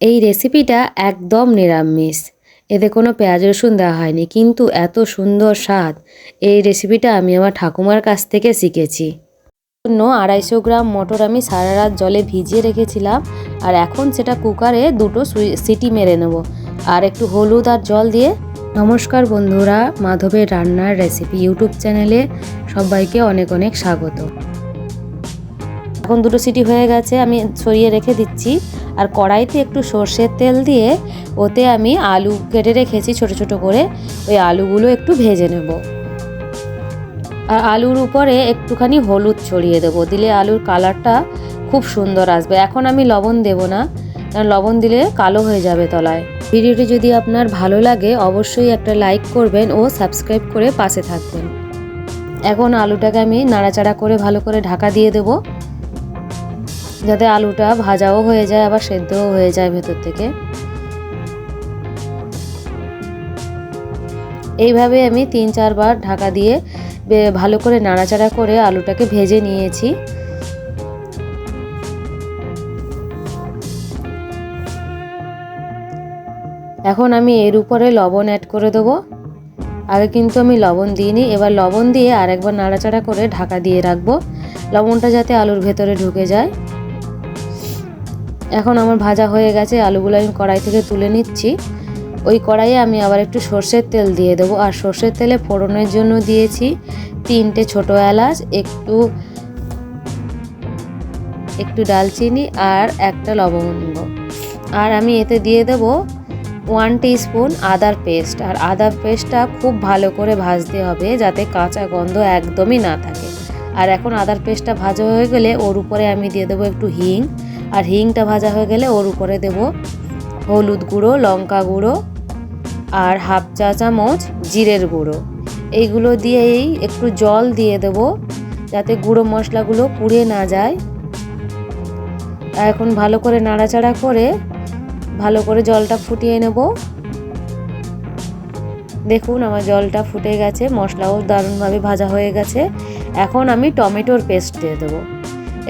এই রেসিপিটা একদম নিরামিষ, এতে কোনো পেঁয়াজ রসুন দেওয়া হয়নি, কিন্তু এত সুন্দর স্বাদ। এই রেসিপিটা আমি আমার ঠাকুমার কাছ থেকে শিখেছি। জন্য 250 গ্রাম মটর আমি সারা রাত জলে ভিজিয়ে রেখেছিলাম, আর এখন সেটা কুকারে 2টো সিটি মেরে নেব, আর একটু হলুদ আর জল দিয়ে। নমস্কার বন্ধুরা, মাধবের রান্নার রেসিপি ইউটিউব চ্যানেলে সবাইকে অনেক অনেক স্বাগত। এখন 2টো সিটি হয়ে গেছে, আমি সরিয়ে রেখে দিচ্ছি। আর কড়াইতে একটু সর্ষের তেল দিয়ে ওতে আমি আলু কেটে রেখেছি ছোট ছোট করে, ওই আলুগুলো একটু ভেজে নেব। আর আলুর উপরে একটুখানি হলুদ ছড়িয়ে দেবো, দিলে আলুর কালারটা খুব সুন্দর আসবে। এখন আমি লবণ দেব না, কারণ লবণ দিলে কালো হয়ে যাবে তলায়। ভিডিওটি যদি আপনার ভালো লাগে অবশ্যই একটা লাইক করবেন ও সাবস্ক্রাইব করে পাশে থাকবেন। এখন আলুটাকে আমি নাড়াচাড়া করে ভালো করে ঢাকা দিয়ে দেব, যাতে আলুটা ভাজাও হয়ে যায় আবার সেদ্ধও হয়ে যায় ভেতর থেকে। এইভাবে আমি 3-4 বার ঢাকা দিয়ে ভালো করে নাড়াচাড়া করে আলুটাকে ভেজে নিয়েছি। এখন আমি এর উপরে লবণ অ্যাড করে দেবো। আগে কিন্তু আমি লবণ দিইনি, এবার লবণ দিয়ে আরেকবার নাড়াচাড়া করে ঢাকা দিয়ে রাখবো, লবণটা যাতে আলুর ভেতরে ঢুকে যায়। এখন আমার ভাজা হয়ে গেছে, আলুগুলো আমি কড়াই থেকে তুলে নিচ্ছি। ওই কড়াইয়ে আমি আবার একটু সর্ষের তেল দিয়ে দেবো, আর সর্ষের তেলে ফোড়নের জন্য দিয়েছি 3টে ছোটো এলাচ, একটু ডালচিনি আর একটা লবঙ্গ। আর আমি এতে দিয়ে দেবো 1 টিস্পুন আদার পেস্ট। আর আদার পেস্টটা খুব ভালো করে ভাজতে হবে, যাতে কাঁচা গন্ধ একদমই না থাকে। আর এখন আদার পেস্টটা ভাজা হয়ে গেলে ওর উপরে আমি দিয়ে দেবো একটু হিং, আর হিংটা ভাজা হয়ে গেলে ওর উপরে দেব হলুদ গুঁড়ো, লঙ্কা গুঁড়ো আর 1/2 চা চামচ জিরের গুঁড়ো। এইগুলো দিয়েই একটু জল দিয়ে দেব, যাতে গুঁড়ো মশলাগুলো পুড়ে না যায়। এখন ভালো করে নাড়াচাড়া করে ভালো করে জলটা ফুটিয়ে নেব। দেখুন আমার জলটা ফুটে গেছে, মশলাও দারুণভাবে ভাজা হয়ে গেছে। এখন আমি টমেটোর পেস্ট দিয়ে দেবো।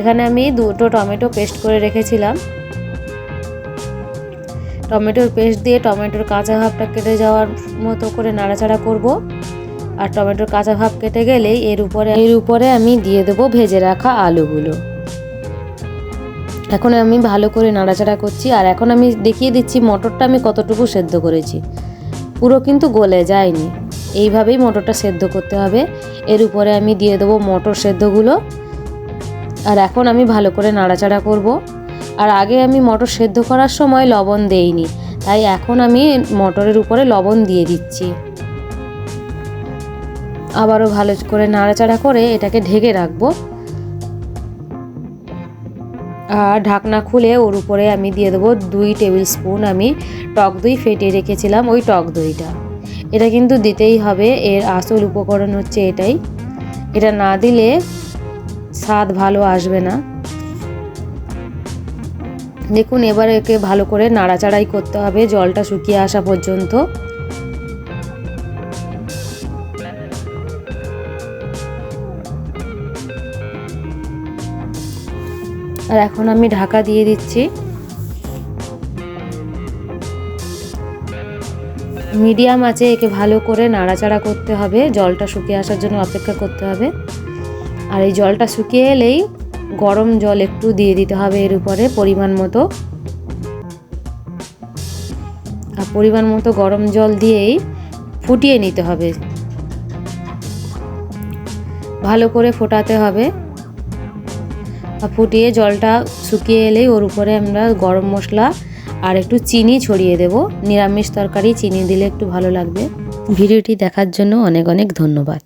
এখানে আমি 2টো টমেটো পেস্ট করে রেখেছিলাম। টমেটোর পেস্ট দিয়ে টমেটোর কাঁচা ভাবটা কেটে যাওয়ার মতো করে নাড়াচাড়া করব। আর টমেটোর কাঁচা ভাব কেটে গেলেই এর উপরে আমি দিয়ে দেবো ভেজে রাখা আলুগুলো। এখন আমি ভালো করে নাড়াচাড়া করছি, আর এখন আমি দেখিয়ে দিচ্ছি মটরটা আমি কতটুকু সেদ্ধ করেছি। পুরো কিন্তু গলে যায়নি, এইভাবেই মটরটা সেদ্ধ করতে হবে। এর উপরে আমি দিয়ে দেবো মটর সেদ্ধগুলো, আর এখন আমি ভালো করে নাড়াচাড়া করব। আর আগে আমি মটর সেদ্ধ করার সময় লবণ দেইনি, তাই এখন আমি মটরের উপরে লবণ দিয়ে দিচ্ছি। আবারও ভালো করে নাড়াচাড়া করে এটাকে ঢেকে রাখবো। আর ঢাকনা খুলে ওর উপরে আমি দিয়ে দেবো 2 টেবিল স্পুন আমি টক দই ফেটিয়ে রেখেছিলাম, ওই টক দইটা। এটা কিন্তু দিতেই হবে, এর আসল উপকরণ হচ্ছে এটাই। এটা না দিলে স্বাদ ভালো আসবে না। দেখুন এবার একে ভালো করে নাড়াচাড়াই করতে হবে জলটা শুকিয়ে আসা পর্যন্ত। আর এখন আমি ঢাকা দিয়ে দিচ্ছি। মিডিয়াম আঁচে একে ভালো করে নাড়াচাড়া করতে হবে, জলটা শুকিয়ে আসার জন্য অপেক্ষা করতে হবে। আর এই জলটা শুকিয়ে এলেই গরম জল একটু দিয়ে দিতে হবে এর উপরে পরিমাণ মতো। আর পরিমাণ মতো গরম জল দিয়েই ফুটিয়ে নিতে হবে, ভালো করে ফোটাতে হবে। আর ফুটিয়ে জলটা শুকিয়ে এলেই ওর উপরে আমরা গরম মশলা আর একটু চিনি ছড়িয়ে দেব। নিরামিষ তরকারি চিনি দিলে একটু ভালো লাগবে। ভিডিওটি দেখার জন্য অনেক অনেক ধন্যবাদ।